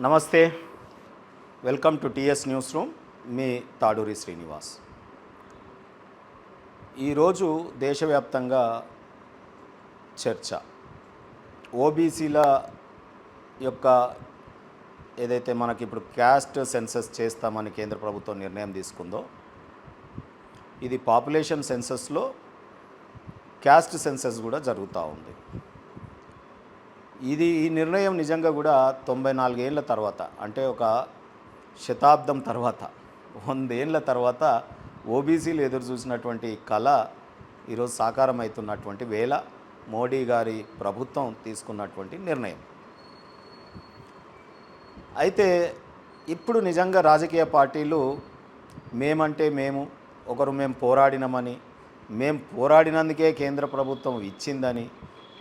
నమస్తే, welcome to TS news room. మీ తాడూరి శ్రీనివాస్. ఈరోజు దేశవ్యాప్తంగా చర్చ ఓబీసీల యొక్క ఏదైతే మనకి ఇప్పుడు క్యాస్ట్ సెన్సస్ చేస్తామని కేంద్ర ప్రభుత్వం నిర్ణయం తీసుకుందో, ఇది పాపులేషన్ సెన్సస్లో క్యాస్ట్ సెన్సస్ కూడా జరుగుతూ ఉంది. ఈ నిర్ణయం నిజంగా కూడా 94 ఏళ్ళ తర్వాత, అంటే ఒక శతాబ్దం తర్వాత, 100 ఏళ్ళ తర్వాత ఓబీసీలు ఎదురు చూసినటువంటి కళ ఈరోజు సాకారం అవుతున్నటువంటి వేళ మోడీ గారి ప్రభుత్వం తీసుకున్నటువంటి నిర్ణయం. అయితే ఇప్పుడు నిజంగా రాజకీయ పార్టీలు మేమంటే మేము పోరాడినామని, మేము పోరాడినందుకే కేంద్ర ప్రభుత్వం ఇచ్చిందని,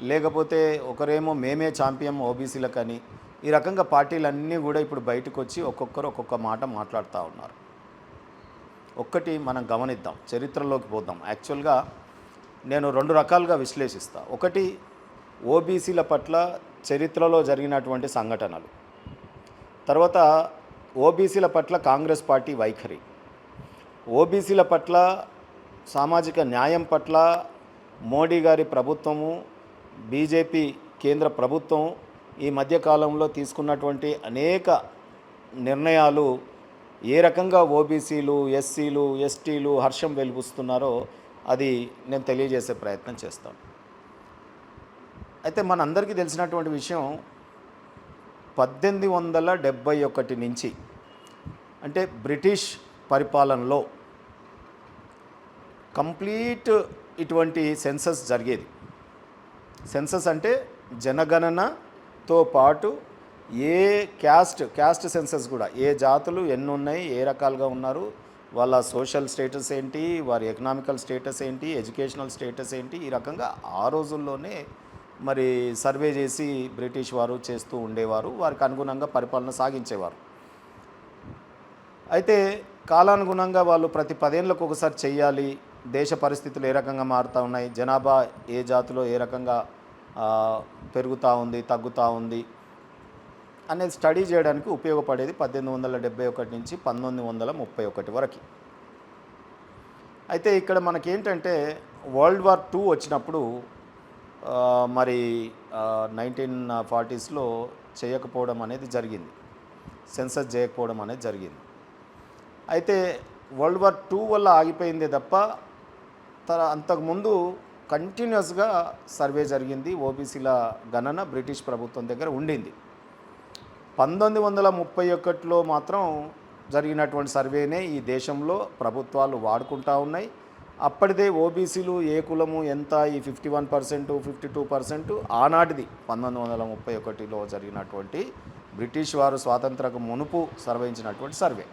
లేకపోతే ఒకరేమో మేమే ఛాంపియన్ ఓబీసీలకని, ఈ రకంగా పార్టీలన్నీ కూడా ఇప్పుడు బయటకు వచ్చి ఒక్కొక్కరు ఒక్కొక్క మాట మాట్లాడుతూ ఉన్నారు. ఒక్కటి మనం గమనిద్దాం, చరిత్రలోకి పోద్దాం. యాక్చువల్గా నేను 2 రకాలుగా విశ్లేషిస్తా. ఒకటి ఓబీసీల పట్ల చరిత్రలో జరిగినటువంటి సంఘటనలు, తర్వాత ఓబీసీల పట్ల కాంగ్రెస్ పార్టీ వైఖరి, ఓబీసీల పట్ల సామాజిక న్యాయం పట్ల మోడీ గారి ప్రభుత్వము, బీజేపీ కేంద్ర ప్రభుత్వం ఈ మధ్యకాలంలో తీసుకున్నటువంటి అనేక నిర్ణయాలు ఏ రకంగా ఓబీసీలు, ఎస్సీలు, ఎస్టీలు హర్షం వెలిబుస్తున్నారో అది నేను తెలియజేసే ప్రయత్నం చేస్తాను. అయితే మనందరికీ తెలిసినటువంటి విషయం, 1871 నుంచి, అంటే బ్రిటిష్ పరిపాలనలో కంప్లీట్ ఇటువంటి సెన్సస్ జరిగేది. సెన్సస్ అంటే జనగణనతో పాటు ఏ క్యాస్ట్ సెన్సస్ కూడా, ఏ జాతులు ఎన్ని ఉన్నాయి, ఏ రకాలుగా ఉన్నారు, వాళ్ళ సోషల్ స్టేటస్ ఏంటి, వారి ఎకనామికల్ స్టేటస్ ఏంటి, ఎడ్యుకేషనల్ స్టేటస్ ఏంటి, ఈ రకంగా ఆ రోజుల్లోనే మరి సర్వే చేసి బ్రిటిష్ వారు చేస్తూ ఉండేవారు. వారికి అనుగుణంగా పరిపాలన సాగించేవారు. అయితే కాలానుగుణంగా వాళ్ళు ప్రతి 10 ఏళ్ళకు ఒకసారి చెయ్యాలి, దేశ పరిస్థితులు ఏ రకంగా మారుతూ ఉన్నాయి, జనాభా ఏ జాతిలో ఏ రకంగా పెరుగుతూ ఉంది, తగ్గుతూ ఉంది అనేది స్టడీ చేయడానికి ఉపయోగపడేది 1871 నుంచి 1931 వరకు. అయితే ఇక్కడ మనకేంటంటే వరల్డ్ వార్ II వచ్చినప్పుడు మరి 1940స్లో చేయకపోవడం అనేది జరిగింది, సెన్సస్ చేయకపోవడం అనేది జరిగింది. అయితే వరల్డ్ వార్ II వల్ల ఆగిపోయిందే తప్ప అంతకుముందు కంటిన్యూస్గా సర్వే జరిగింది. ఓబీసీల గణన బ్రిటిష్ ప్రభుత్వం దగ్గర ఉండింది. 1931లో మాత్రం జరిగినటువంటి సర్వేనే ఈ దేశంలో ప్రభుత్వాలు వాడుకుంటూ ఉన్నాయి. అప్పటిదే ఓబీసీలు ఏ కులము ఎంత, ఈ 51%, 52% ఆనాటిది 1931లో జరిగినటువంటి బ్రిటిష్ వారు స్వాతంత్రకు మునుపు నిర్వహించినటువంటి సర్వే.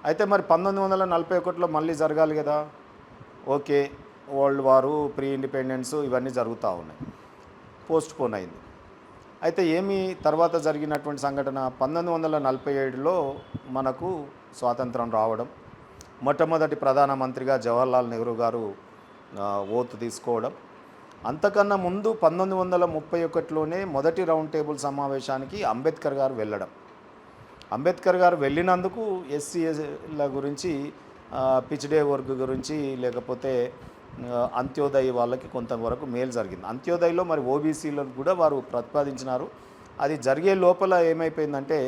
అయితే మరి 1941లో మళ్ళీ జరగాలి కదా. ఓకే, వరల్డ్ వారు, ప్రీ ఇండిపెండెన్స్ ఇవన్నీ జరుగుతూ ఉన్నాయి, పోస్ట్పోన్ అయింది. అయితే తర్వాత జరిగినటువంటి సంఘటన, 1947లో మనకు స్వాతంత్రం రావడం, మొట్టమొదటి ప్రధానమంత్రిగా జవహర్లాల్ నెహ్రూ గారు ఓత్ తీసుకోవడం, అంతకన్నా ముందు 1931లోనే మొదటి రౌండ్ టేబుల్ సమావేశానికి అంబేద్కర్ గారు వెళ్ళడం. అంబేద్కర్ గారు వెళ్ళినందుకు ఎస్సీల గురించి, పిచ్డే వర్గ్ గురించి, లేకపోతే అంత్యోదయ్ వాళ్ళకి కొంతవరకు మేలు జరిగింది. అంత్యోదయ్లో మరి ఓబీసీలకు కూడా వారు ప్రతిపాదించినారు. అది జరిగే లోపల ఏమైపోయిందంటే,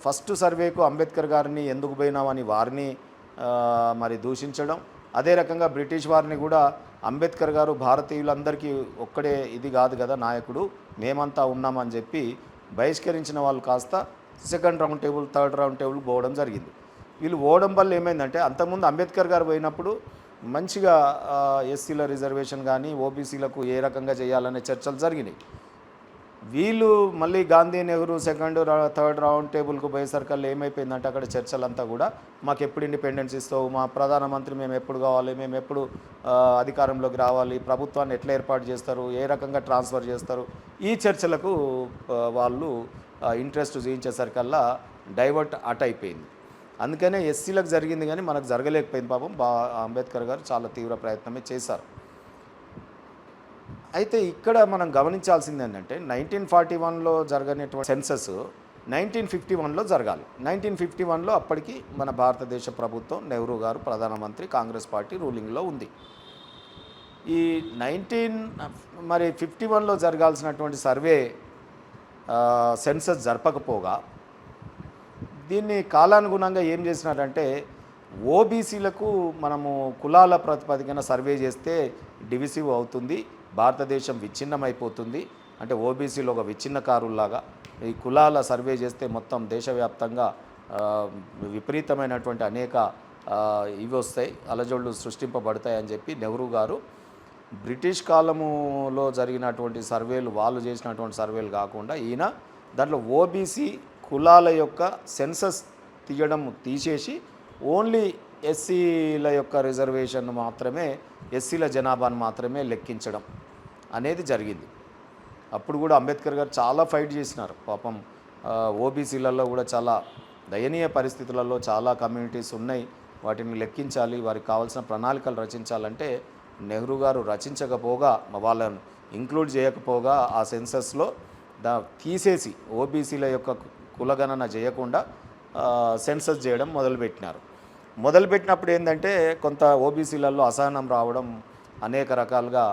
ఫస్ట్ సర్వేకు అంబేద్కర్ గారిని ఎందుకు పోయినామని వారిని మరి దూషించడం, అదే రకంగా బ్రిటిష్ వారిని కూడా అంబేద్కర్ గారు భారతీయులందరికీ ఒక్కడే ఇది కాదు కదా నాయకుడు, మేమంతా ఉన్నామని చెప్పి బహిష్కరించిన వాళ్ళు కాస్త second round table, third round table పోవడం జరిగింది. వీళ్ళు పోవడం వల్ల ఏమైందంటే, అంతకుముందు అంబేద్కర్ గారు పోయినప్పుడు మంచిగా ఎస్సీల రిజర్వేషన్ కానీ ఓబీసీలకు ఏ రకంగా చేయాలనే చర్చలు జరిగినాయి. వీళ్ళు మళ్ళీ Gandhi, Nehru second, third round టేబుల్కు పోయేసరికల్లా ఏమైపోయిందంటే, అక్కడ చర్చలంతా కూడా మాకు ఎప్పుడు ఇండిపెండెన్స్ ఇస్తావు, మా ప్రధానమంత్రి మేము ఎప్పుడు కావాలి, మేము ఎప్పుడు అధికారంలోకి రావాలి, ప్రభుత్వాన్ని ఎట్లా ఏర్పాటు చేస్తారు, ఏ రకంగా ట్రాన్స్ఫర్ చేస్తారు, ఈ చర్చలకు వాళ్ళు ఇంట్రెస్ట్ చూపించేసరికల్లా డైవర్ట్ అయిపోయింది. అందుకనే ఎస్సీలకు జరిగింది కానీ మనకు జరగలేకపోయింది. పాపం అంబేద్కర్ గారు చాలా తీవ్ర ప్రయత్నమే చేశారు. అయితే ఇక్కడ మనం గమనించాల్సింది ఏంటంటే 1941లో జరగనటువంటి సెన్సస్ 1951లో జరగాలి. 1951లో అప్పటికి మన భారతదేశ ప్రభుత్వం, నెహ్రూ గారు ప్రధానమంత్రి, కాంగ్రెస్ పార్టీ రూలింగ్లో ఉంది. ఈ 51లో జరగాల్సినటువంటి సర్వే సెన్సస్ జరపకపోగా దీన్ని కాలానుగుణంగా ఏం చేసినారంటే ఓబీసీలకు మనము కులాల ప్రాతిపదికన సర్వే చేస్తే డివిసివ్ అవుతుంది, భారతదేశం విచ్ఛిన్నమైపోతుంది, అంటే ఓబీసీలో ఒక విచ్ఛిన్నకారుల్లాగా ఈ కులాల సర్వే చేస్తే మొత్తం దేశవ్యాప్తంగా విపరీతమైనటువంటి అనేక ఇవి వస్తాయి, అలజడులు సృష్టింపబడతాయి అని చెప్పి నెహ్రూ గారు బ్రిటిష్ కాలములో జరిగినటువంటి సర్వేలు, వాళ్ళు చేసినటువంటి సర్వేలు కాకుండా ఈయన దాంట్లో ఓబీసీ కులాల యొక్క సెన్సస్ తీసేసి ఓన్లీ ఎస్సీల యొక్క రిజర్వేషన్ మాత్రమే, ఎస్సీల జనాభాను మాత్రమే లెక్కించడం అనేది జరిగింది. అప్పుడు కూడా అంబేద్కర్ గారు చాలా ఫైట్ చేసినారు. పాపం ఓబీసీలలో కూడా చాలా దయనీయ పరిస్థితులలో చాలా కమ్యూనిటీస్ ఉన్నాయి, వాటిని లెక్కించాలి, వారికి కావాల్సిన ప్రణాళికలు రచించాలంటే నెహ్రూ గారు రచించకపోగా, వాళ్ళని ఇంక్లూడ్ చేయకపోగా ఆ సెన్సస్లో తీసేసి ఓబీసీల యొక్క కులగణన చేయకుండా సెన్సస్ చేయడం మొదలుపెట్టినప్పుడు ఏంటంటే కొంత ఓబీసీలలో అసహనం రావడం, అనేక రకాలుగా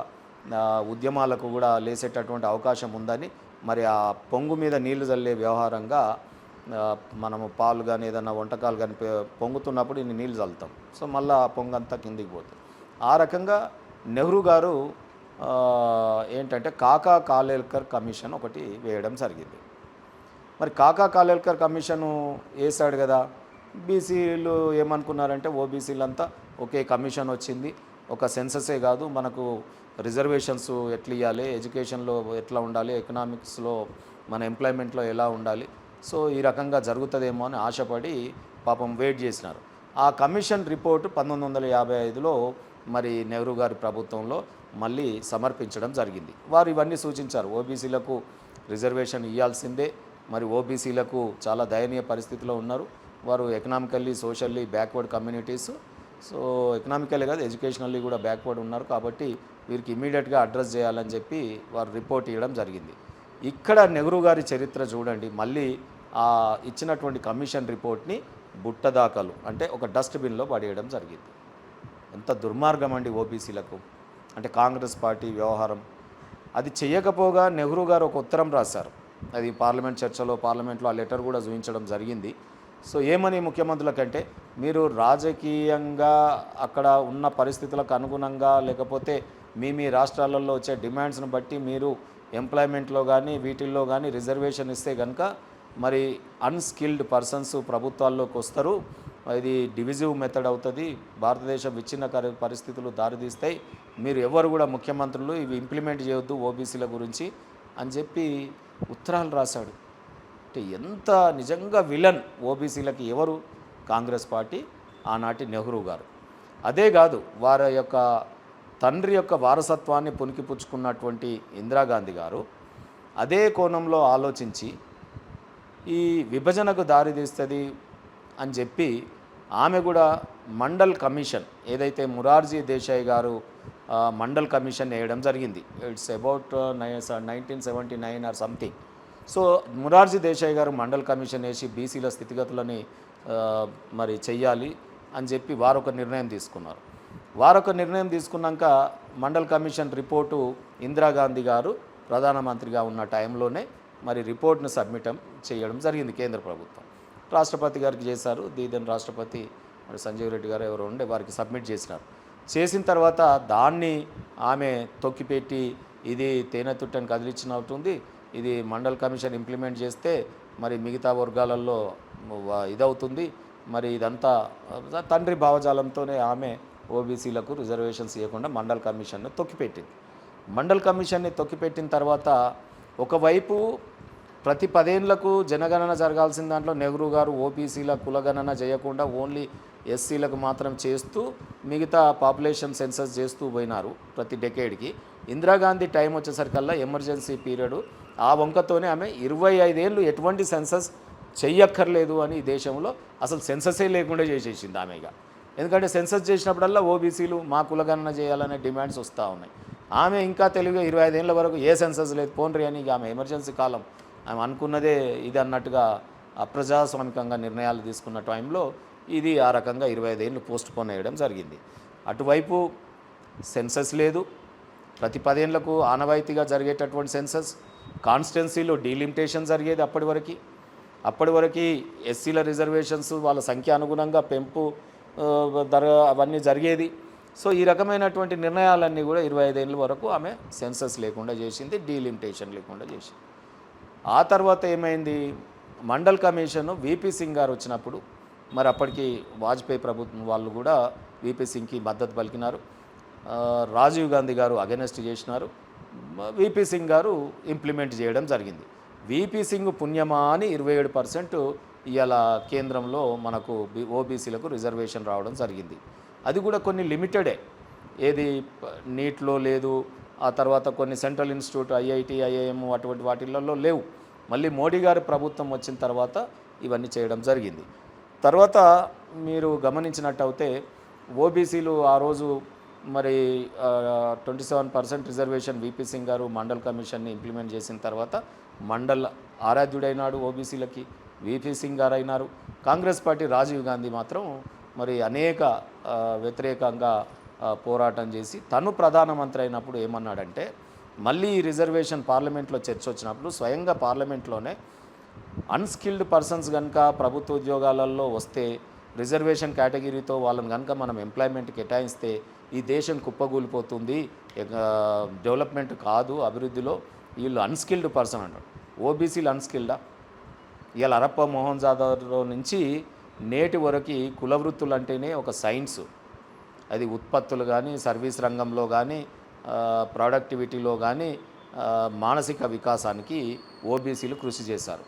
ఉద్యమాలకు కూడా లేసేటటువంటి అవకాశం ఉందని, మరి ఆ పొంగు మీద నీళ్లు చల్లే వ్యవహారంగా మనము పాలు కానీ ఏదైనా వంటకాలు కానీ పొంగుతున్నప్పుడు ఇన్ని నీళ్ళు చల్లుతాం, సో మళ్ళీ ఆ పొంగంతా కిందికి పోతుంది. ఆ రకంగా నెహ్రూ గారు ఏంటంటే కాకా కాలేల్కర్ కమిషన్ ఒకటి వేయడం జరిగింది. మరి కాకా కాలేల్కర్ కమిషను వేశాడు కదా, బీసీలు ఏమనుకున్నారంటే ఓబీసీలంతా ఒకే కమిషన్ వచ్చింది, ఒక సెన్ససే కాదు, మనకు రిజర్వేషన్స్ ఎట్లా ఇవ్వాలి, ఎడ్యుకేషన్లో ఎట్లా ఉండాలి, ఎకనామిక్స్లో మన ఎంప్లాయ్మెంట్లో ఎలా ఉండాలి, సో ఈ రకంగా జరుగుతుందేమో అని ఆశపడి పాపం వెయిట్ చేసినారు. ఆ కమిషన్ రిపోర్టు 1955లో మరి నెహ్రూ గారి ప్రభుత్వంలో మళ్ళీ సమర్పించడం జరిగింది. వారు ఇవన్నీ సూచించారు, ఓబీసీలకు రిజర్వేషన్ ఇవ్వాల్సిందే, మరి ఓబీసీలకు చాలా దయనీయ పరిస్థితిలో ఉన్నారు, వారు economically socially backward communities, so economically కాదు ఎడ్యుకేషనల్లీ కూడా బ్యాక్వర్డ్ ఉన్నారు, కాబట్టి వీరికి ఇమీడియట్గా అడ్రస్ చేయాలని చెప్పి వారు రిపోర్ట్ ఇవ్వడం జరిగింది. ఇక్కడ నెహ్రూ గారి చరిత్ర చూడండి, మళ్ళీ ఆ ఇచ్చినటువంటి కమిషన్ రిపోర్ట్ని బుట్టదాఖలు అంటే ఒక డస్ట్బిన్లో పడేయడం జరిగింది. ఎంత దుర్మార్గం అండి ఓబీసీలకు, అంటే కాంగ్రెస్ పార్టీ వ్యవహారం. అది చేయకపోగా నెహ్రూ గారు ఒక ఉత్తరం రాశారు, అది పార్లమెంట్ చర్చలో పార్లమెంట్లో ఆ లెటర్ కూడా చూపించడం జరిగింది. సో ఏమని ముఖ్యమంత్రులకంటే, మీరు రాజకీయంగా అక్కడ ఉన్న పరిస్థితులకు అనుగుణంగా లేకపోతే మీ రాష్ట్రాలలో వచ్చే డిమాండ్స్ను బట్టి మీరు ఎంప్లాయ్మెంట్లో కానీ వీటిల్లో కానీ రిజర్వేషన్ ఇస్తే కనుక మరి అన్స్కిల్డ్ పర్సన్స్ ప్రభుత్వాల్లోకి వస్తారు, ఇది డివిజివ్ మెథడ్ అవుతుంది, భారతదేశం విచ్ఛిన్న పరిస్థితులు దారితీస్తాయి, మీరు ఎవరు కూడా ముఖ్యమంత్రులు ఇవి ఇంప్లిమెంట్ చేయొద్దు ఓబీసీల గురించి అని చెప్పి ఉత్తరాలు రాశాడు. అంటే ఎంత నిజంగా విలన్ ఓబీసీలకి ఎవరు? కాంగ్రెస్ పార్టీ, ఆనాటి నెహ్రూ గారు. అదే కాదు, వారి యొక్క తండ్రి యొక్క వారసత్వాన్ని పుణికిపుచ్చుకున్నటువంటి ఇందిరాగాంధీ గారు అదే కోణంలో ఆలోచించి ఈ విభజనకు దారితీస్తుంది అని చెప్పి ఆమె కూడా మండల్ కమిషన్, ఏదైతే మొరార్జీ దేశాయ్ గారు మండల్ కమిషన్ వేయడం జరిగింది, it's about 1979 or something. So Morarji Desai గారు మండల్ కమిషన్ వేసి బీసీల స్థితిగతులని మరి చెయ్యాలి అని చెప్పి వారొక నిర్ణయం తీసుకున్నారు. వారొక నిర్ణయం తీసుకున్నాక మండల్ కమిషన్ రిపోర్టు ఇందిరాగాంధీ గారు ప్రధానమంత్రిగా ఉన్న టైంలోనే మరి రిపోర్ట్ను సబ్మిట్ చేయడం జరిగింది కేంద్ర ప్రభుత్వం. రాష్ట్రపతి గారికి చేశారు, దీదని రాష్ట్రపతి మరి సంజీవ్ రెడ్డి గారు ఎవరు ఉండే వారికి సబ్మిట్ చేసినారు. చేసిన తర్వాత దాన్ని ఆమె తొక్కిపెట్టి ఇది తేనె తుట్టని కదిలించినవుతుంది, ఇది మండల్ కమిషన్ ఇంప్లిమెంట్ చేస్తే మరి మిగతా వర్గాలలో ఇదవుతుంది, మరి ఇదంతా తండ్రి భావజాలంతోనే ఆమె ఓబీసీలకు రిజర్వేషన్స్ ఇవ్వకుండా మండల్ కమిషన్ను తొక్కిపెట్టింది. మండల్ కమిషన్ని తొక్కిపెట్టిన తర్వాత ఒకవైపు ప్రతి 10 ఏళ్లకు జనగణన జరగాల్సిన దాంట్లో నెహ్రూ గారు ఓబీసీల కులగణన చేయకుండా ఓన్లీ ఎస్సీలకు మాత్రం చేస్తూ మిగతా పాపులేషన్ సెన్సస్ చేస్తూ పోయినారు ప్రతి డెకేడ్కి. ఇందిరాగాంధీ టైం వచ్చేసరికల్లా ఎమర్జెన్సీ పీరియడ్, ఆ వంకతోనే ఆమె 25 ఏళ్ళు ఎటువంటి సెన్సస్ చెయ్యక్కర్లేదు అని ఈ దేశంలో అసలు సెన్ససే లేకుండా చేసేసింది ఆమెగా. ఎందుకంటే సెన్సస్ చేసినప్పుడల్లా ఓబీసీలు మా కులగణన చేయాలనే డిమాండ్స్ వస్తూ ఉన్నాయి. ఆమె ఇంకా తెలివిగా 25 ఏళ్ళ వరకు ఏ సెన్సస్ లేదు పోన్రి అని ఆమె ఎమర్జెన్సీ కాలం ఆమె అనుకున్నదే ఇది అన్నట్టుగా అప్రజాస్వామికంగా నిర్ణయాలు తీసుకున్న టైంలో ఇది ఆ రకంగా 25 ఏళ్ళు పోస్ట్ పోన్ వేయడం జరిగింది. అటువైపు సెన్సస్ లేదు, ప్రతి 10 ఏళ్లకు ఆనవాయితీగా జరిగేటటువంటి సెన్సస్, కాన్స్టిట్యున్సీలో డీలిమిటేషన్ జరిగేది అప్పటి వరకు ఎస్సీల రిజర్వేషన్స్ వాళ్ళ సంఖ్య అనుగుణంగా పెంపు ధర అవన్నీ జరిగేది. సో ఈ రకమైనటువంటి నిర్ణయాలన్నీ కూడా 25 ఏళ్ళ వరకు ఆమె సెన్సస్ లేకుండా చేసింది, డీలిమిటేషన్ లేకుండా చేసింది. ఆ తర్వాత ఏమైంది, మండల్ కమిషన్ విపి సింగ్ గారు వచ్చినప్పుడు మరి అప్పటికి వాజ్పేయి ప్రభుత్వం వాళ్ళు కూడా విపి సింగ్కి మద్దతు పలికినారు, రాజీవ్ గాంధీ గారు అగెనెస్ట్ చేసినారు, విపి సింగ్ గారు ఇంప్లిమెంట్ చేయడం జరిగింది. విపి సింగ్ పుణ్యమా అని 27% ఇవాళ కేంద్రంలో మనకు ఓబీసీలకు రిజర్వేషన్ రావడం జరిగింది. అది కూడా కొన్ని లిమిటెడే, ఏది నీట్లో లేదు, ఆ తర్వాత కొన్ని సెంట్రల్ ఇన్స్టిట్యూట్ ఐఐటి ఐఐఎం అటువంటి వాటిల్లో లేవు. మళ్ళీ మోడీ గారి ప్రభుత్వం వచ్చిన తర్వాత ఇవన్నీ చేయడం జరిగింది. తర్వాత మీరు గమనించినట్టయితే ఓబీసీలు ఆ రోజు మరి 27% రిజర్వేషన్ విపి సింగ్ గారు మండల్ కమిషన్ని ఇంప్లిమెంట్ చేసిన తర్వాత మండల్ ఆరాధ్యుడైనాడు ఓబీసీలకి, విపి సింగ్ గారు అయినారు. కాంగ్రెస్ పార్టీ రాజీవ్ గాంధీ మాత్రం మరి అనేక వ్యతిరేకంగా పోరాటం చేసి తను ప్రధానమంత్రి అయినప్పుడు ఏమన్నాడంటే, మళ్ళీ ఈ రిజర్వేషన్ పార్లమెంట్లో చర్చ వచ్చినప్పుడు స్వయంగా పార్లమెంట్లోనే అన్స్కిల్డ్ పర్సన్స్ కనుక ప్రభుత్వ ఉద్యోగాలలో వస్తే రిజర్వేషన్ కేటగిరీతో వాళ్ళని కనుక మనం ఎంప్లాయ్మెంట్ కేటాయిస్తే ఈ దేశం కుప్పగూలిపోతుంది, డెవలప్మెంట్ కాదు, అభివృద్ధిలో వీళ్ళు అన్స్కిల్డ్ పర్సన్ అంటారు. ఓబీసీలు అన్స్కిల్డా? ఇవాళ హరప్ప మోహన్ జాదవ్లో నుంచి నేటి వరకు కుల వృత్తులు అంటేనే ఒక సైన్స్. అది ఉత్పత్తులు కానీ, సర్వీస్ రంగంలో కానీ, ప్రొడక్టివిటీలో కానీ, మానసిక వికాసానికి ఓబీసీలు కృషి చేశారు.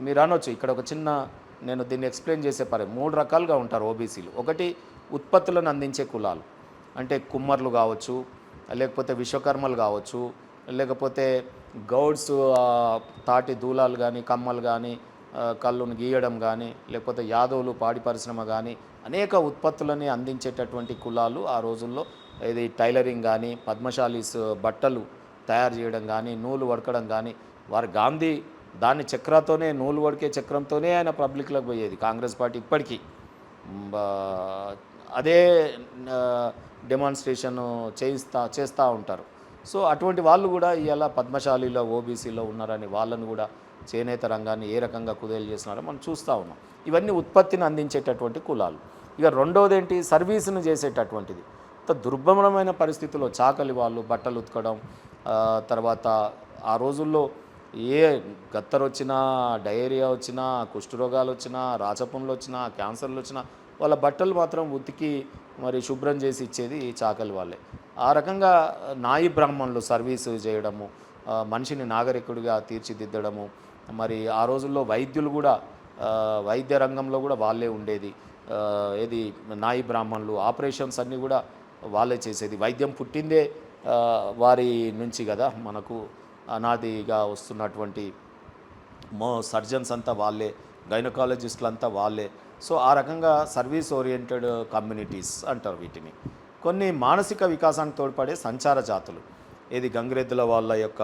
మీరు అనొచ్చు ఇక్కడ ఒక చిన్న, నేను దీన్ని ఎక్స్ప్లెయిన్ చేసే 3 రకాలుగా ఉంటారు ఓబీసీలు. ఒకటి ఉత్పత్తులను అందించే కులాలు, అంటే కుమ్మర్లు కావచ్చు, లేకపోతే విశ్వకర్మలు కావచ్చు, లేకపోతే గౌడ్స్ తాటి దూలాలు కానీ, కమ్మలు కానీ, కళ్ళును గీయడం కానీ, లేకపోతే యాదవులు పాడి పరిశ్రమ కానీ, అనేక ఉత్పత్తులని అందించేటటువంటి కులాలు ఆ రోజుల్లో. ఇది టైలరింగ్ కానీ, పద్మశాలీస్ బట్టలు తయారు చేయడం కానీ, నూలు వడకడం కానీ, వారు గాంధీ దాన్ని చక్రతోనే, నూలు వడికే చక్రంతోనే ఆయన పబ్లిక్లోకి పోయేది. కాంగ్రెస్ పార్టీ ఇప్పటికీ అదే డెమాన్స్ట్రేషన్ చేస్తూ ఉంటారు. సో అటువంటి వాళ్ళు కూడా ఇవాళ పద్మశాలిలో ఓబీసీలో ఉన్నారని వాళ్ళను కూడా చేనేత రంగాన్ని ఏ రకంగా కుదేలు చేస్తున్నారో మనం చూస్తూ ఉన్నాం. ఇవన్నీ ఉత్పత్తిని అందించేటటువంటి కులాలు. ఇక రెండోది ఏంటి, సర్వీసును చేసేటటువంటిది. దుర్భరమైన పరిస్థితుల్లో చాకలి వాళ్ళు బట్టలు ఉతకడం, తర్వాత ఆ రోజుల్లో ఏ గత్తరు వచ్చినా, డయేరియా వచ్చినా, కుష్ఠరోగాలు వచ్చినా, రాచపంలు వచ్చినా, క్యాన్సర్లు వచ్చినా వాళ్ళ బట్టలు మాత్రం ఉతికి మరి శుభ్రం చేసి ఇచ్చేది చాకలి వాళ్ళే. ఆ రకంగా నాయి బ్రాహ్మణులు సర్వీసు చేయడము, మనిషిని నాగరికుడిగా తీర్చిదిద్దడము. మరి ఆ రోజుల్లో వైద్యులు కూడా వైద్య రంగంలో కూడా వాళ్ళే ఉండేది. ఏది నాయి బ్రాహ్మణులు ఆపరేషన్స్ అన్నీ కూడా వాళ్ళే చేసేది. వైద్యం పుట్టిందే వారి నుంచి కదా, మనకు అనాదిగా వస్తున్నటువంటి సర్జన్స్ అంతా వాళ్ళే, గైనకాలజిస్టులు అంతా వాళ్ళే. సో ఆ రకంగా సర్వీస్ ఓరియంటెడ్ కమ్యూనిటీస్ అంటారు వీటిని. కొన్ని మానసిక వికాసానికి తోడ్పడే సంచార జాతులు, ఏది గంగిరెద్దుల వాళ్ళ యొక్క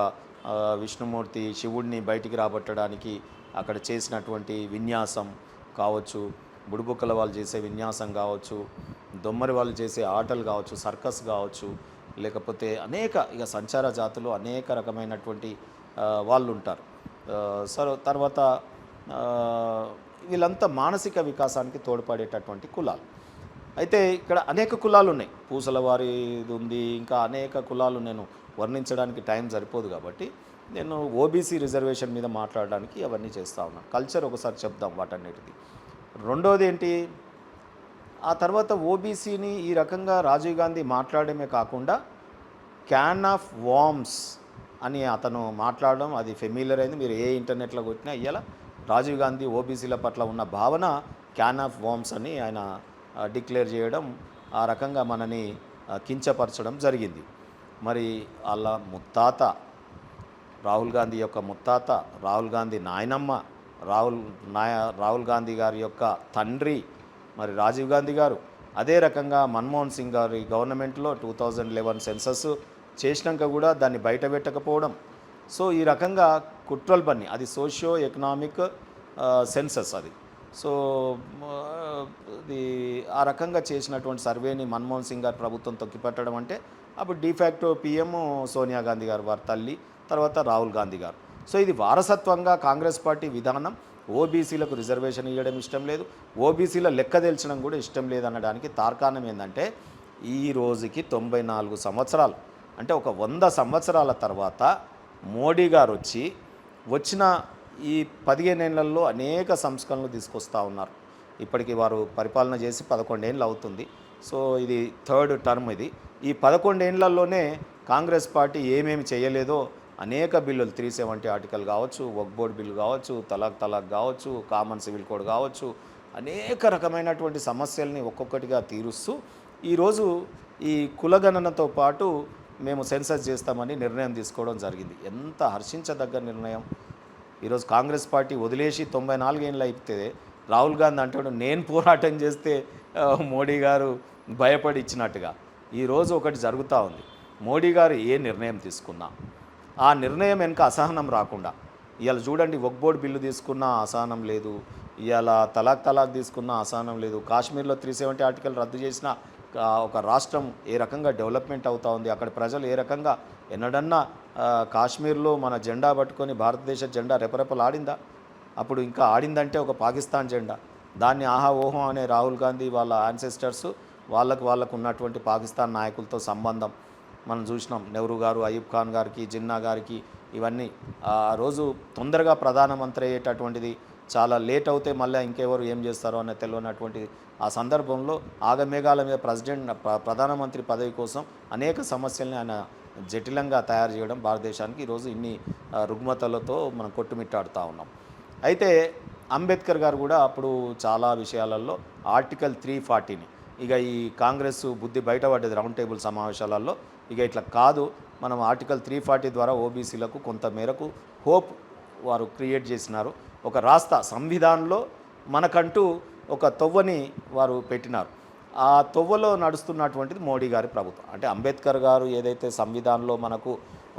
విష్ణుమూర్తి శివుడిని బయటికి రాబట్టడానికి అక్కడ చేసినటువంటి విన్యాసం కావచ్చు, బుడుబుక్కల వాళ్ళు చేసే విన్యాసం కావచ్చు, దొమ్మరి వాళ్ళు చేసే ఆటలు కావచ్చు, సర్కస్ కావచ్చు, లేకపోతే అనేక ఇక సంచార జాతులు అనేక రకమైనటువంటి వాళ్ళు ఉంటారు. తర్వాత వీళ్ళంతా మానసిక వికాసానికి తోడ్పడేటటువంటి కులాలు. అయితే ఇక్కడ అనేక కులాలు ఉన్నాయి, పూసల వారిది ఉంది, ఇంకా అనేక కులాలు నేను వర్ణించడానికి టైం సరిపోదు కాబట్టి నేను ఓబీసీ రిజర్వేషన్ మీద మాట్లాడడానికి అవన్నీ చేస్తూ ఉన్నాను. కల్చర్ ఒకసారి చెప్దాం వాటన్నిటిది. రెండోది ఏంటి, ఆ తర్వాత ఓబీసీని ఈ రకంగా రాజీవ్ గాంధీ మాట్లాడమే కాకుండా క్యాన్ ఆఫ్ వామ్స్ అని అతను మాట్లాడడం అది ఫెమిలియర్ అయింది. మీరు ఏ ఇంటర్నెట్లో కొట్టినా ఇవాళ రాజీవ్ గాంధీ ఓబీసీల పట్ల ఉన్న భావన క్యాన్ ఆఫ్ వామ్స్ అని ఆయన డిక్లేర్ చేయడం, ఆ రకంగా మనని కించపరచడం జరిగింది. మరి అలా ముత్తాత రాహుల్ గాంధీ యొక్క ముత్తాత, రాహుల్ గాంధీ నాయనమ్మ, రాహుల్ గాంధీ గారి యొక్క తండ్రి మరి రాజీవ్ గాంధీ గారు, అదే రకంగా మన్మోహన్ సింగ్ గారి గవర్నమెంట్లో 2011 సెన్సస్ చేసినాక కూడా దాన్ని బయట పెట్టకపోవడం. సో ఈ రకంగా కుట్రలు పన్ని అది సోషియో ఎకనామిక్ సెన్సస్ అది. సో ఇది ఆ రకంగా చేసినటువంటి సర్వేని మన్మోహన్ సింగ్ గారి ప్రభుత్వం తొక్కిపెట్టడం అంటే అప్పుడు డిఫాక్టో పిఎం సోనియా గాంధీ గారు వారి తల్లి, తర్వాత రాహుల్ గాంధీ గారు. సో ఇది వారసత్వంగా కాంగ్రెస్ పార్టీ విధానం. ఓబీసీలకు రిజర్వేషన్ ఇవ్వడం ఇష్టం లేదు, ఓబీసీల లెక్క తెల్చడం కూడా ఇష్టం లేదనడానికి తార్కాణం ఏంటంటే ఈ రోజుకి 94 సంవత్సరాలు, అంటే ఒక 100 సంవత్సరాల తర్వాత మోడీ గారు వచ్చిన ఈ 15 ఏళ్లలో అనేక సంస్కరణలు తీసుకొస్తూ ఉన్నారు. ఇప్పటికి వారు పరిపాలన చేసి 11 ఏళ్ళు అవుతుంది. సో ఇది థర్డ్ టర్మ్ ఇది. ఈ 11 ఏళ్లలోనే కాంగ్రెస్ పార్టీ ఏమేమి చేయలేదో అనేక బిల్లులు 370 ఆర్టికల్ కావచ్చు, వక్ఫ్ బోర్డ్ బిల్లు కావచ్చు, తలాక్ కావచ్చు, కామన్ సివిల్ కోడ్ కావచ్చు, అనేక రకమైనటువంటి సమస్యల్ని ఒక్కొక్కటిగా తీరుస్తూ ఈరోజు ఈ కులగణనతో పాటు మేము సెన్సస్ చేస్తామని నిర్ణయం తీసుకోవడం జరిగింది. ఎంత హర్షించదగ్గ నిర్ణయం. ఈరోజు కాంగ్రెస్ పార్టీ వదిలేసి 94 ఏళ్ళు అయితే రాహుల్ గాంధీ అంటాడు నేను పోరాటం చేస్తే మోడీ గారు భయపడి ఇచ్చినట్టుగా. ఈరోజు ఒకటి జరుగుతూ ఉంది. మోడీ గారు ఏ నిర్ణయం తీసుకున్నా ఆ నిర్ణయం వెనుక అసహనం రాకుండా, ఇవాళ చూడండి వక్ఫ్ బోర్డ్ బిల్లు తీసుకున్నా అసహనం లేదు, ఇవాళ తలాక్ తీసుకున్నా అసహనం లేదు, కాశ్మీర్లో 370 ఆర్టికల్ రద్దు చేసిన ఒక రాష్ట్రం ఏ రకంగా డెవలప్మెంట్ అవుతూ ఉంది, అక్కడ ప్రజలు ఏ రకంగా ఎన్నడన్నా కాశ్మీర్లో మన జెండా పట్టుకొని భారతదేశ జెండా రెపరెపలాడిందా? అప్పుడు ఇంకా ఆడిందంటే ఒక పాకిస్తాన్ జెండా. దాన్ని ఆహా ఓహో అనే రాహుల్ గాంధీ వాళ్ళ యాన్సెస్టర్స్ వాళ్ళకు ఉన్నటువంటి పాకిస్తాన్ నాయకులతో సంబంధం మనం చూసినాం. నెహ్రూ గారు, అయూబ్ ఖాన్ గారికి, జిన్నా గారికి ఇవన్నీ ఆ రోజు తొందరగా ప్రధానమంత్రి అయ్యేటటువంటిది, చాలా లేట్ అవుతే మళ్ళీ ఇంకెవరు ఏం చేస్తారో అనే తెలియనటువంటి ఆ సందర్భంలో ఆగమేఘాల మీద ప్రధానమంత్రి పదవి కోసం అనేక సమస్యల్ని ఆయన జటిలంగా తయారు చేయడం భారతదేశానికి ఈరోజు ఇన్ని రుగ్మతలతో మనం కొట్టుమిట్టాడుతూ ఉన్నాం. అయితే అంబేద్కర్ గారు కూడా అప్పుడు చాలా విషయాలలో ఆర్టికల్ 340ని ఇక ఈ కాంగ్రెస్ బుద్ధి బయటపడ్డది రౌండ్ టేబుల్ సమావేశాలలో. ఇక ఇట్లా కాదు, మనం ఆర్టికల్ 340 ద్వారా ఓబీసీలకు కొంత మేరకు హోప్ వారు క్రియేట్ చేసినారు. ఒక రాష్ట్ర సంవిధానంలో మనకంటూ ఒక తొవ్వని వారు పెట్టినారు. ఆ తొవ్వలో నడుస్తున్నటువంటిది మోడీ గారి ప్రభుత్వం. అంటే అంబేద్కర్ గారు ఏదైతే సంవిధానంలో మనకు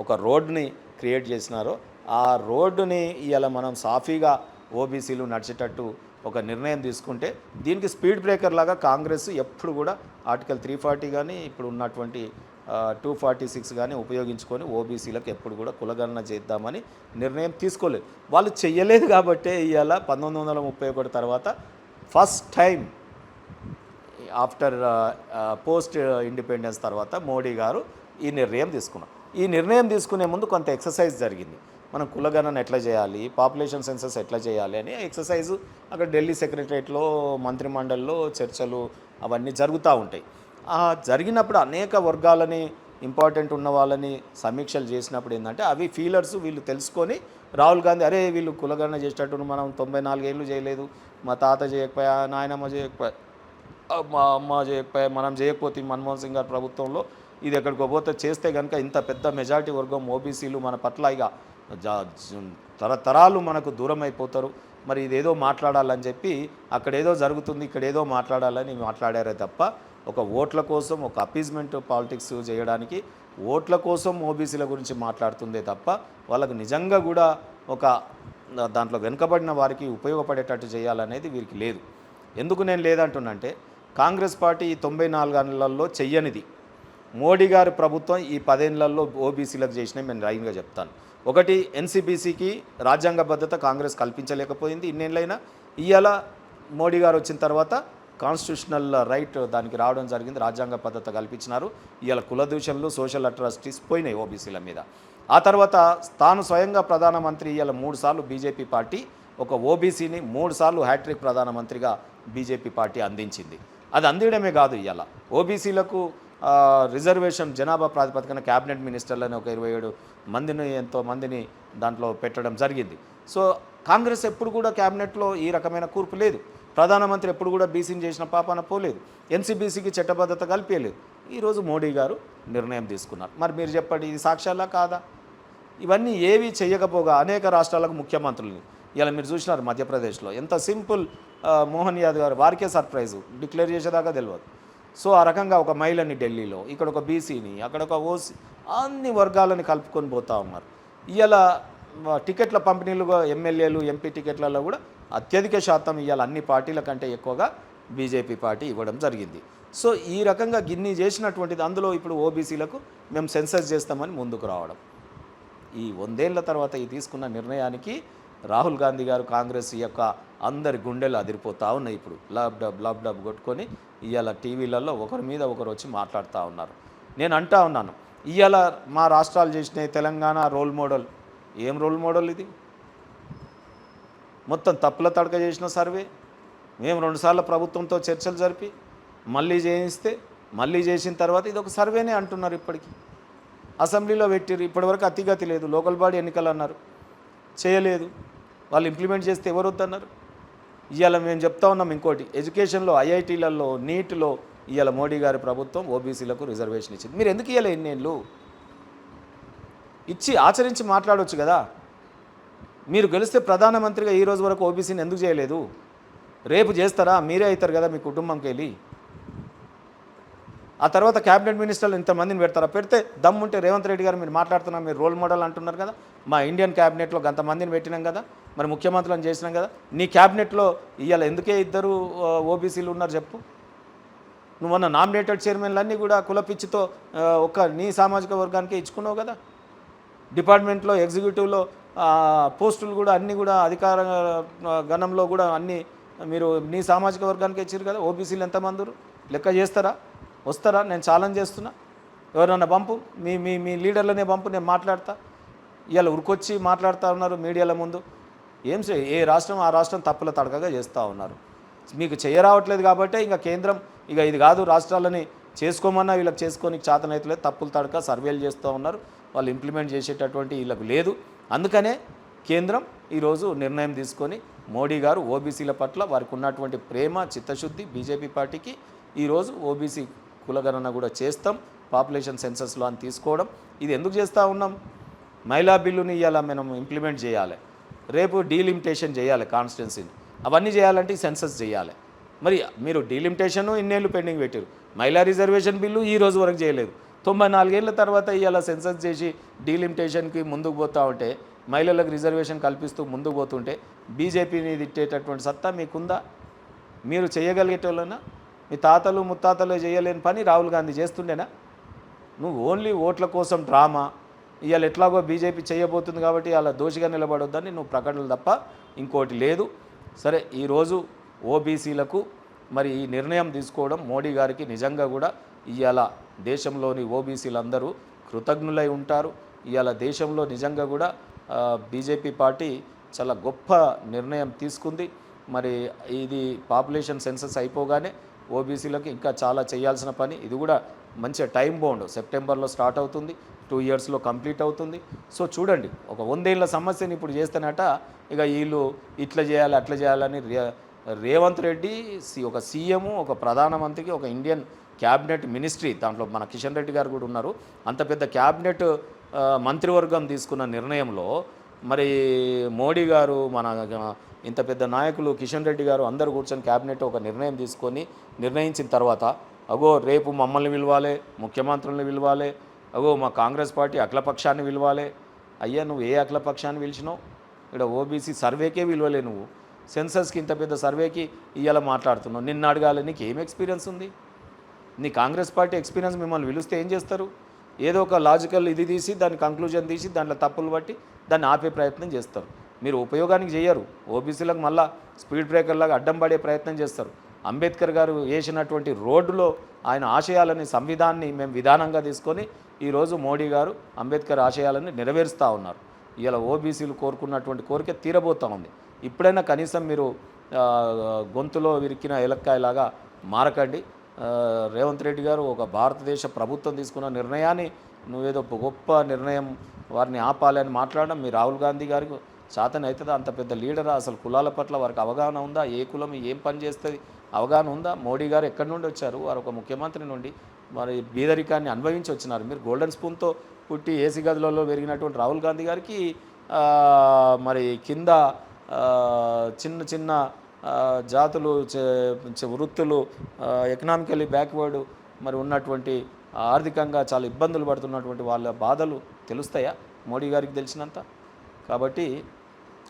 ఒక రోడ్ని క్రియేట్ చేసినారో ఆ రోడ్డుని ఇవాళ మనం సాఫీగా ఓబీసీలు నడిచేటట్టు ఒక నిర్ణయం తీసుకుంటే దీనికి స్పీడ్ బ్రేకర్ లాగా కాంగ్రెస్ ఎప్పుడు కూడా ఆర్టికల్ 340 కానీ ఇప్పుడు ఉన్నటువంటి 246 కానీ ఉపయోగించుకొని ఓబీసీలకు ఎప్పుడు కూడా కులగణన చేద్దామని నిర్ణయం తీసుకోలేదు. వాళ్ళు చెయ్యలేదు కాబట్టే ఇవాళ 1931 తర్వాత first time after post independence తర్వాత మోడీ గారు ఈ నిర్ణయం తీసుకున్నారు. ఈ నిర్ణయం తీసుకునే ముందు కొంత ఎక్సర్సైజ్ జరిగింది. మనం కులగణన ఎట్లా చేయాలి, పాపులేషన్ సెన్సస్ ఎట్లా చేయాలి అని ఎక్సర్సైజు అక్కడ ఢిల్లీ సెక్రటరియట్లో మంత్రిమండలిలో చర్చలు అవన్నీ జరుగుతూ ఉంటాయి. జరిగినప్పుడు అనేక వర్గాలని ఇంపార్టెంట్ ఉన్న వాళ్ళని సమీక్షలు చేసినప్పుడు ఏంటంటే అవి ఫీలర్స్ వీళ్ళు తెలుసుకొని రాహుల్ గాంధీ అరే వీళ్ళు కులగణన చేసేటట్టు మనం 94 ఏళ్ళు చేయలేదు, మా తాత చేయకపోయా, నాయనమ్మ చేయకపోయా, మా అమ్మ చేయకపోయా, మనం చేయకపోతే మన్మోహన్ సింగ్ గారి ప్రభుత్వంలో ఇది ఎక్కడికో పోతే చేస్తే కనుక ఇంత పెద్ద మెజారిటీ వర్గం ఓబీసీలు మన పట్ల ఇక తరతరాలు మనకు దూరం అయిపోతారు, మరి ఇదేదో మాట్లాడాలని చెప్పి అక్కడేదో జరుగుతుంది ఇక్కడేదో మాట్లాడాలని మాట్లాడారే తప్ప ఒక ఓట్ల కోసం ఒక అపీజ్మెంట్ పాలిటిక్స్ చేయడానికి ఓట్ల కోసం ఓబీసీల గురించి మాట్లాడుతుందే తప్ప వాళ్ళకు నిజంగా కూడా ఒక దాంట్లో వెనుకబడిన వారికి ఉపయోగపడేటట్టు చేయాలనేది వీరికి లేదు. ఎందుకు నేను లేదంటున్నంటే కాంగ్రెస్ పార్టీ ఈ 94 ఏళ్లలో చెయ్యనిది మోడీ గారి ప్రభుత్వం ఈ 10 ఏళ్లలో ఓబీసీలకు చేసినవి నేను రైన్గా చెప్తాను. ఒకటి, ఎన్సీబీసీకి రాజ్యాంగబద్ధత కాంగ్రెస్ కల్పించలేకపోయింది ఇన్నేళ్ళైనా. ఇవాళ మోడీ గారు వచ్చిన తర్వాత కాన్స్టిట్యూషనల్ రైట్ దానికి రావడం జరిగింది, రాజ్యాంగ పద్ధతి కల్పించినారు. ఇవాళ కుల దూషణలు, సోషల్ అట్రాసిటీస్ పోయినాయి ఓబీసీల మీద. ఆ తర్వాత తాను స్వయంగా ప్రధానమంత్రి ఇవాళ 3 సార్లు బీజేపీ పార్టీ ఒక ఓబీసీని 3 సార్లు హ్యాట్రిక్ ప్రధానమంత్రిగా బీజేపీ పార్టీ అందించింది. అది అందించడమే కాదు, ఇవాళ ఓబీసీలకు రిజర్వేషన్ జనాభా ప్రాతిపదికన క్యాబినెట్ మినిస్టర్లని ఒక 27 మందిని ఎంతో మందిని దాంట్లో పెట్టడం జరిగింది. సో కాంగ్రెస్ ఎప్పుడు కూడా క్యాబినెట్లో ఈ రకమైన కూర్పు లేదు. ప్రధానమంత్రి ఎప్పుడు కూడా బీసీని చేసిన పాపాన పోలేదు, ఎన్సీబీసీకి చట్టబద్ధత కల్పించలేదు. ఈరోజు మోడీ గారు నిర్ణయం తీసుకున్నారు. మరి మీరు చెప్పండి ఇది సాక్ష్యాలా కాదా? ఇవన్నీ ఏవి చేయకపోగా అనేక రాష్ట్రాలకు ముఖ్యమంత్రులు ఇలా మీరు చూసినారు. మధ్యప్రదేశ్లో ఎంత సింపుల్, మోహన్ యాదవ్ గారు వారికే సర్ప్రైజు, డిక్లేర్ చేసేదాకా తెలియదు. సో ఆ రకంగా ఒక మహిళని ఢిల్లీలో, ఇక్కడ ఒక బీసీని, అక్కడ ఒక అన్ని వర్గాలని కలుపుకొని పోతూ ఉన్నారు. ఇవాళ టికెట్ల పంపిణీలుగా ఎమ్మెల్యేలు ఎంపీ టికెట్లలో కూడా అత్యధిక శాతం ఇవాళ అన్ని పార్టీల కంటే ఎక్కువగా బీజేపీ పార్టీ ఇవ్వడం జరిగింది. సో ఈ రకంగా గిన్ని చేసినటువంటిది అందులో ఇప్పుడు ఓబీసీలకు మేము సెన్సస్ చేస్తామని ముందుకు రావడం, ఈ 100 ఏళ్ల తర్వాత ఈ తీసుకున్న నిర్ణయానికి రాహుల్ గాంధీ గారు కాంగ్రెస్ యొక్క అందరి గుండెలు అదిరిపోతూ ఉన్నాయి. ఇప్పుడు లాబ్ డబ్ కొట్టుకొని ఇవాళ టీవీలలో ఒకరి మీద ఒకరు వచ్చి మాట్లాడుతూ ఉన్నారు. నేను అంటా ఉన్నాను, ఇవాళ మా రాష్ట్రాలు చేసినాయి, తెలంగాణ రోల్ మోడల్. ఏం రోల్ మోడల్ ఇది? మొత్తం తప్పుల తడక చేసిన సర్వే. మేము 2 సార్లు ప్రభుత్వంతో చర్చలు జరిపి మళ్ళీ చేయిస్తే మళ్ళీ చేసిన తర్వాత ఇది ఒక సర్వేనే అంటున్నారు. ఇప్పటికీ అసెంబ్లీలో పెట్టిరు, ఇప్పటివరకు అతిగతి లేదు. లోకల్ బాడీ ఎన్నికలు అన్నారు, చేయలేదు. వాళ్ళు ఇంప్లిమెంట్ చేస్తే ఎవరు వద్దన్నారు? ఇవాళ మేము చెప్తా ఉన్నాం ఇంకోటి, ఎడ్యుకేషన్లో ఐఐటీలలో నీట్లో ఇవాళ మోడీ గారి ప్రభుత్వం ఓబీసీలకు రిజర్వేషన్ ఇచ్చింది. మీరు ఎందుకు ఇవ్వలే ఇన్నేళ్ళు? ఇచ్చి ఆచరించి మాట్లాడవచ్చు కదా. మీరు గెలిస్తే ప్రధానమంత్రిగా ఈ రోజు వరకు ఓబీసీని ఎందుకు చేయలేదు? రేపు చేస్తారా? మీరే అవుతారు కదా మీ కుటుంబంకి వెళ్ళి. ఆ తర్వాత క్యాబినెట్ మినిస్టర్లు ఇంతమందిని పెడతారా? పెడితే దమ్ముంటే రేవంత్ రెడ్డి గారు మీరు మాట్లాడుతున్నా, మీరు రోల్ మోడల్ అంటున్నారు కదా, మా ఇండియన్ క్యాబినెట్లో అంతమందిని పెట్టినాం కదా, మరి ముఖ్యమంత్రులను చేసినాం కదా, నీ క్యాబినెట్లో ఇవాళ ఎందుకే ఇద్దరు ఓబీసీలు ఉన్నారు చెప్పు? నువ్వు మొన్న నామినేటెడ్ చైర్మన్లన్నీ కూడా కులపిచ్చితో ఒక నీ సామాజిక వర్గానికే ఇచ్చుకున్నావు కదా. డిపార్ట్మెంట్లో ఎగ్జిక్యూటివ్లో పోస్టులు కూడా అన్నీ కూడా అధికార గణంలో కూడా అన్నీ మీరు నీ సామాజిక వర్గానికి ఇచ్చారు కదా. ఓబీసీలు ఎంతమంది లెక్క చేస్తారా? వస్తారా? నేను ఛాలెంజ్ చేస్తున్నా, ఎవరన్నా పంపు, మీ మీ మీ లీడర్లనే పంపు, నేను మాట్లాడతా. ఇవాళ ఉరికొచ్చి మాట్లాడుతూ ఉన్నారు మీడియాల ముందు. ఏ రాష్ట్రం ఆ రాష్ట్రం తప్పుల తడకగా చేస్తూ ఉన్నారు. మీకు చేయరావట్లేదు కాబట్టి ఇంకా కేంద్రం ఇది కాదు, రాష్ట్రాలని చేసుకోమన్నా వీళ్ళకి చేసుకొని చేతనైతలేదు, తప్పులు తడక సర్వేలు చేస్తూ ఉన్నారు, వాళ్ళు ఇంప్లిమెంట్ చేసేటటువంటి వీళ్ళకు లేదు. అందుకనే కేంద్రం ఈరోజు నిర్ణయం తీసుకొని మోడీ గారు ఓబీసీల పట్ల వారికి ఉన్నటువంటి ప్రేమ చిత్తశుద్ధి బీజేపీ పార్టీకి ఈరోజు ఓబీసీ కులగణన కూడా చేస్తాం పాపులేషన్ సెన్సస్లో అని తీసుకోవడం. ఇది ఎందుకు చేస్తూ ఉన్నాం? మహిళా బిల్లుని ఇవాళ మనం ఇంప్లిమెంట్ చేయాలి, రేపు డీలిమిటేషన్ చేయాలి కాన్స్టిట్యున్సీని, అవన్నీ చేయాలంటే సెన్సస్ చేయాలి. మరి మీరు డీలిమిటేషన్ ఇన్నేళ్ళు పెండింగ్ పెట్టారు, మహిళా రిజర్వేషన్ బిల్లు ఈ రోజు వరకు చేయలేదు. 94 ఏళ్ళ తర్వాత ఇవాళ సెన్సస్ చేసి డీలిమిటేషన్కి ముందుకు పోతూ ఉంటే, మహిళలకు రిజర్వేషన్ కల్పిస్తూ ముందుకు పోతుంటే బీజేపీని తిట్టేటటువంటి సత్తా మీకుందా? మీరు చేయగలిగేటోళ్ళనా? మీ తాతలు ముత్తాతలు చేయలేని పని రాహుల్ గాంధీ చేస్తుండేనా? నువ్వు ఓన్లీ ఓట్ల కోసం డ్రామా, ఇవాళ ఎట్లాగో బీజేపీ చేయబోతుంది కాబట్టి అలా దోషిగా నిలబడొద్దని నువ్వు ప్రకటనలు తప్ప ఇంకోటి లేదు. సరే, ఈరోజు ఓబీసీలకు మరి ఈ నిర్ణయం తీసుకోవడం మోడీ గారికి నిజంగా కూడా ఇవాళ దేశంలోని ఓబీసీలందరూ కృతజ్ఞులై ఉంటారు. ఇవాళ దేశంలో నిజంగా కూడా బీజేపీ పార్టీ చాలా గొప్ప నిర్ణయం తీసుకుంది. మరి ఇది పాపులేషన్ సెన్సస్ అయిపోగానే ఓబీసీలకు ఇంకా చాలా చేయాల్సిన పని, ఇది కూడా మంచి టైం బౌండ్, సెప్టెంబర్లో స్టార్ట్ అవుతుంది, 2 ఇయర్స్లో కంప్లీట్ అవుతుంది. సో చూడండి, ఒక 100 ఏళ్ళ సమస్యని ఇప్పుడు చేస్తానట ఇక వీళ్ళు ఇట్లా చేయాలి అట్లా చేయాలని రేవంత్ రెడ్డి ఒక సీఎం, ఒక ప్రధానమంత్రికి, ఒక ఇండియన్ క్యాబినెట్ మినిస్ట్రీ, దాంట్లో మన కిషన్ రెడ్డి గారు కూడా ఉన్నారు, అంత పెద్ద క్యాబినెట్ మంత్రివర్గం తీసుకున్న నిర్ణయంలో మరి మోడీ గారు, మన ఇంత పెద్ద నాయకులు కిషన్ రెడ్డి గారు అందరూ కూర్చొని క్యాబినెట్ ఒక నిర్ణయం తీసుకొని నిర్ణయించిన తర్వాత అగో రేపు మమ్మల్ని పిలవాలి, ముఖ్యమంత్రులను పిలవాలి, అగో మా కాంగ్రెస్ పార్టీ అఖిలపక్షాన్ని పిలవాలి. అయ్యా, నువ్వు ఏ అఖిలపక్షాన్ని పిలిచినావు? ఇక్కడ ఓబీసీ సర్వేకే విలువలే, నువ్వు సెన్సస్కి ఇంత పెద్ద సర్వేకి ఇవాళ మాట్లాడుతున్నావు. నిన్ను అడగాలి, నీకు ఏం ఎక్స్పీరియన్స్ ఉంది? నీ కాంగ్రెస్ పార్టీ ఎక్స్పీరియన్స్ మిమ్మల్ని పిలిస్తే ఏం చేస్తారు? ఏదో ఒక లాజికల్ ఇది తీసి దాని కంక్లూజన్ తీసి దాంట్లో తప్పులు బట్టి దాన్ని ఆపే ప్రయత్నం చేస్తారు. మీరు ఉపయోగానికి చేయరు, ఓబీసీలకు మళ్ళా స్పీడ్ బ్రేకర్లాగా అడ్డం పడే ప్రయత్నం చేస్తారు. అంబేద్కర్ గారు వేసినటువంటి రోడ్డులో ఆయన ఆశయాలని, సంవిధానాన్ని మేము విధానంగా తీసుకొని ఈరోజు మోడీ గారు అంబేద్కర్ ఆశయాలని నెరవేరుస్తూ ఉన్నారు. ఇలా ఓబీసీలు కోరుకున్నటువంటి కోరిక తీరబోతూ ఉంది. ఇప్పుడైనా కనీసం మీరు గొంతులో విరికిన ఎలక్కాయలాగా మారకండి. రేవంత్ రెడ్డి గారు ఒక భారతదేశ ప్రభుత్వం తీసుకున్న నిర్ణయాన్ని నువ్వేదో గొప్ప నిర్ణయం వారిని ఆపాలి అని మాట్లాడడం మీ రాహుల్ గాంధీ గారికి చేతన అవుతుందా? అంత పెద్ద లీడరా? అసలు కులాల పట్ల వారికి అవగాహన ఉందా? ఏ కులం ఏం పని చేస్తుంది అవగాహన ఉందా? మోడీ గారు ఎక్కడి నుండి వచ్చారు? వారు ఒక ముఖ్యమంత్రి నుండి మరి బీదరికాన్ని అనుభవించి వచ్చినారు. మీరు గోల్డెన్ స్పూన్తో పుట్టి ఏసీ గదులలో పెరిగినటువంటి రాహుల్ గాంధీ గారికి మరి కింద చిన్న చిన్న జాతులు, వృత్తులు, ఎకనామికలీ బ్యాక్వర్డ్ మరి ఉన్నటువంటి ఆర్థికంగా చాలా ఇబ్బందులు పడుతున్నటువంటి వాళ్ళ బాధలు తెలుస్తాయా మోడీ గారికి తెలిసినంత? కాబట్టి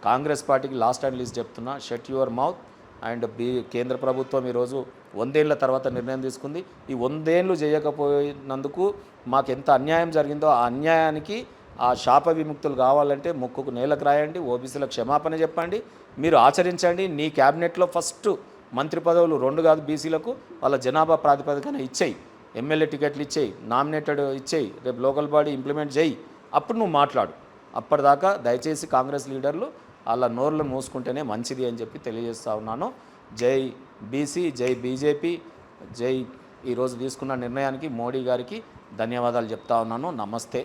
కాంగ్రెస్ పార్టీకి లాస్ట్ అండ్ లీస్ట్ చెప్తున్నా, షట్ యువర్ మౌత్. అండ్ కేంద్ర ప్రభుత్వం ఈరోజు 100 ఏళ్ల తర్వాత నిర్ణయం తీసుకుంది. ఈ 100 ఏళ్ళు చేయకపోయినందుకు మాకు ఎంత అన్యాయం జరిగిందో ఆ అన్యాయానికి ఆ శాప విముక్తులు కావాలంటే ముక్కుకు నేలకు రాయండి, ఓబీసీలకు క్షమాపణ చెప్పండి, మీరు ఆచరించండి. నీ క్యాబినెట్లో ఫస్ట్ మంత్రి పదవులు 2 కాదు బీసీలకు, వాళ్ళ జనాభా ప్రాతిపదికన ఇచ్చేయి, ఎమ్మెల్యే టికెట్లు ఇచ్చేయి, నామినేటెడ్ ఇచ్చేయి, రేపు లోకల్ బాడీ ఇంప్లిమెంట్ చేయి, అప్పుడు నువ్వు మాట్లాడు. అప్పటిదాకా దయచేసి కాంగ్రెస్ లీడర్లు వాళ్ళ నోర్లు మూసుకుంటేనే మంచిది అని చెప్పి తెలియజేస్తా ఉన్నాను. జై బీసీ, జై బీజేపీ, జై ఈరోజు తీసుకున్న నిర్ణయానికి మోడీ గారికి ధన్యవాదాలు చెప్తా ఉన్నాను. నమస్తే.